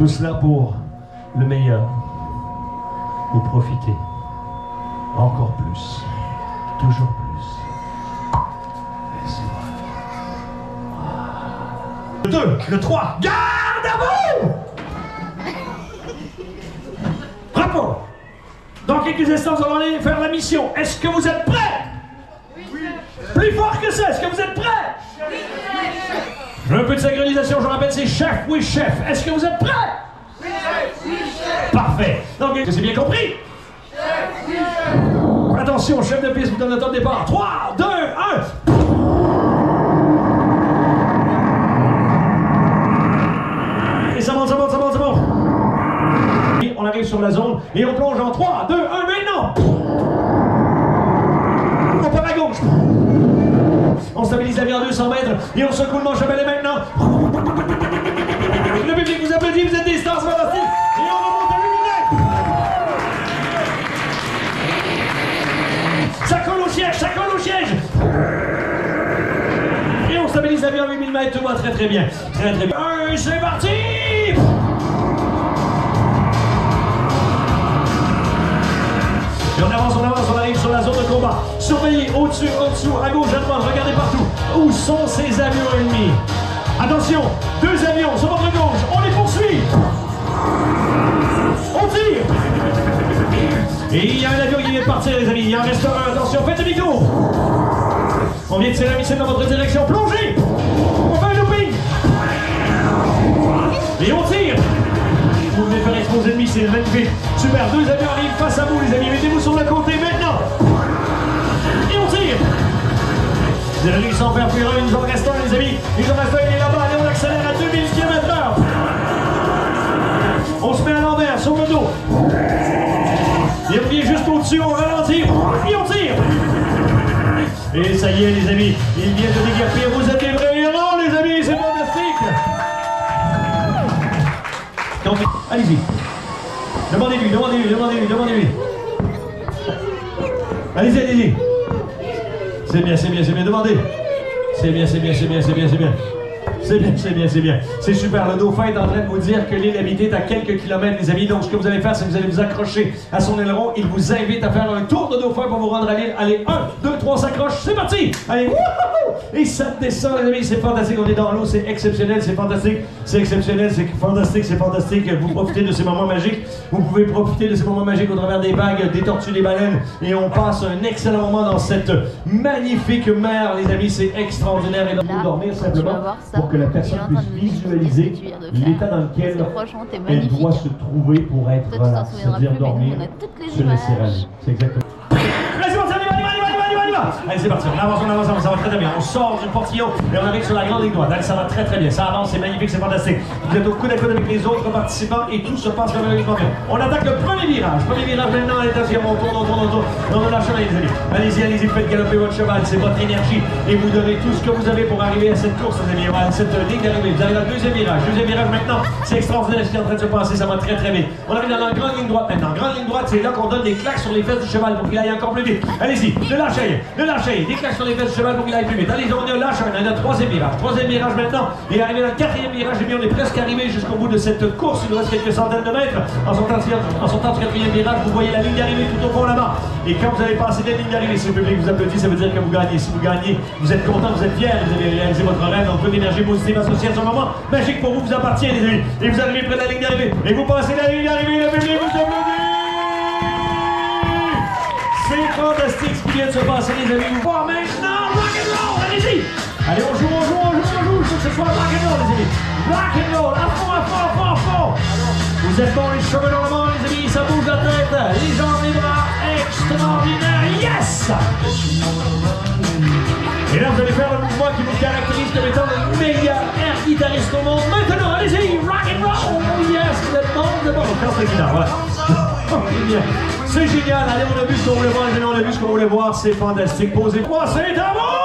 Tout cela pour le meilleur. Vous profitez. Encore plus. Toujours plus. Le 2, le 3. Garde à vous! Bravo! Dans quelques instants, nous allons aller faire la mission. Est-ce que vous êtes prêts? Oui. Plus fort que ça, est-ce que vous êtes prêts? Oui. Je veux un peu de synchronisation, je rappelle, c'est chef, oui chef. Est-ce que vous êtes prêts? Oui, chef. Parfait. Donc, c'est bien compris? Chef, oui, chef. Attention, chef de piste vous donne le temps de départ. 3, 2, 1. Et ça monte, ça monte, ça monte, ça monte. Et on arrive sur la zone et on plonge en 3, 2, 1, maintenant. On part à gauche. On stabilise la vie en 200 mètres et on secoue le manche à balai maintenant. Le public vous applaudit, vous êtes des stars fantastiques. Et on remonte à 8 mètres. Ça colle au siège, ça colle au siège. Et on stabilise la vie en 8000 mètres, tout va très très bien. Très très bien. C'est parti. Et on avance, on arrive sur la zone de combat. Surveillez au-dessus, au-dessous, à gauche, à droite, regardez partout. Où sont ces avions ennemis? Attention, 2 avions sur votre gauche, on les poursuit. On tire. Et il y a un avion qui vient de partir, les amis. Il en reste un, attention, faites demi-tour. On vient de tirer un missile dans votre direction, plongez. On fait un looping. Et on tire. Vous venez faire exploser le missile, magnifique. Super, 2 avions arrivent face à vous, les amis. Mettez-vous sur le côté maintenant. Et on tire. Vous avez réussi à en faire fuir un, il nous en reste un, les amis. Il nous en reste un, il est là-bas. Allez, on accélère à 2000 km/h. On se met à l'envers, sur le dos. Et on vient juste au-dessus, on ralentit. Et on tire. Et ça y est, les amis. Il vient de déguerpir. Vous êtes des vrais héros, les amis. C'est fantastique. Donc, allez-y. Demandez-lui, demandez-lui, demandez-lui, demandez-lui. Allez-y, allez-y. C'est bien, c'est bien, c'est bien, demandez. C'est bien, c'est bien, c'est bien, c'est bien, c'est bien. C'est bien, c'est bien, c'est bien. C'est super. Le dauphin est en train de vous dire que l'île habitée est à quelques kilomètres, les amis. Donc, ce que vous allez faire, c'est que vous allez vous accrocher à son aileron. Il vous invite à faire un tour de dauphin pour vous rendre à l'île. Allez, 1, 2, 3, s'accroche. C'est parti. Allez, wouhou! Et ça descend, les amis. C'est fantastique. On est dans l'eau. C'est exceptionnel. C'est fantastique. C'est exceptionnel. C'est fantastique. C'est fantastique. Vous profitez de ces moments magiques. Vous pouvez profiter de ces moments magiques au travers des vagues, des tortues, des baleines. Et on passe un excellent moment dans cette magnifique mer, les amis. C'est extraordinaire. Et donc, vous dormir simplement pour que la personne puisse visualiser l'état dans lequel elle doit se trouver pour être, voilà, c'est-à-dire dormir, se laisser aller. C'est exactement. Allez, c'est parti, on avance, ça va très très bien. On sort du portillon et on arrive sur la grande ligne droite. Allez, ça va très très bien, ça avance, c'est magnifique, c'est fantastique. Vous êtes au coude à coude avec les autres participants et tout se passe comme bien. On attaque le premier virage. Premier virage maintenant, allez, attention, on tourne. On lâche rien, les amis. Allez-y, allez-y, faites galoper votre cheval, c'est votre énergie et vous donnez tout ce que vous avez pour arriver à cette course, les amis. Voilà, cette ligne d'arrivée. Vous arrivez au deuxième virage. Deuxième virage maintenant, c'est extraordinaire ce qui est en train de se passer, ça va très très vite. On arrive dans la grande ligne droite maintenant. Grande ligne droite, c'est là qu'on donne des claques sur les fesses du cheval pour qu'il aille encore plus vite. Allez-y, ne lâchez rien, des claques sur les fesses du cheval pour qu'il aille plus vite. Allez, on lâche un, on est dans le troisième virage maintenant, et arrivé dans le quatrième virage, et bien on est presque arrivé jusqu'au bout de cette course, il nous reste quelques centaines de mètres. En sortant du quatrième virage, vous voyez la ligne d'arrivée tout au fond là-bas. Et quand vous allez passer la ligne d'arrivée, si le public vous applaudit, ça veut dire que vous gagnez. Si vous gagnez, vous êtes content, vous êtes fiers, vous avez réalisé votre rêve, donc plein d'énergie positive associée à ce moment magique pour vous, vous appartient, les amis. Et vous arrivez près de la ligne d'arrivée, et vous passez la ligne d'arrivée, le public vous applaudit. C'est fantastique ce qui vient de se passer, les amis. Vous voir maintenant, rock and roll, allez-y. Allez, on joue, il faut que ce soit rock and roll, les amis. Rock and roll, à fond. Vous êtes bons, les cheveux dans le monde, les amis, ça bouge la tête, les jambes, les bras, extraordinaire, yes. Et là, vous allez faire le mouvement qui vous caractérise comme étant le meilleur air guitariste au monde. Maintenant, allez-y, rock and roll, yes, vous êtes bons, on casse la guitare, voilà. C'est génial, allez, on a vu ce qu'on voulait voir, on a vu ce qu'on voulait voir, c'est fantastique. Posez-moi, c'est à vous!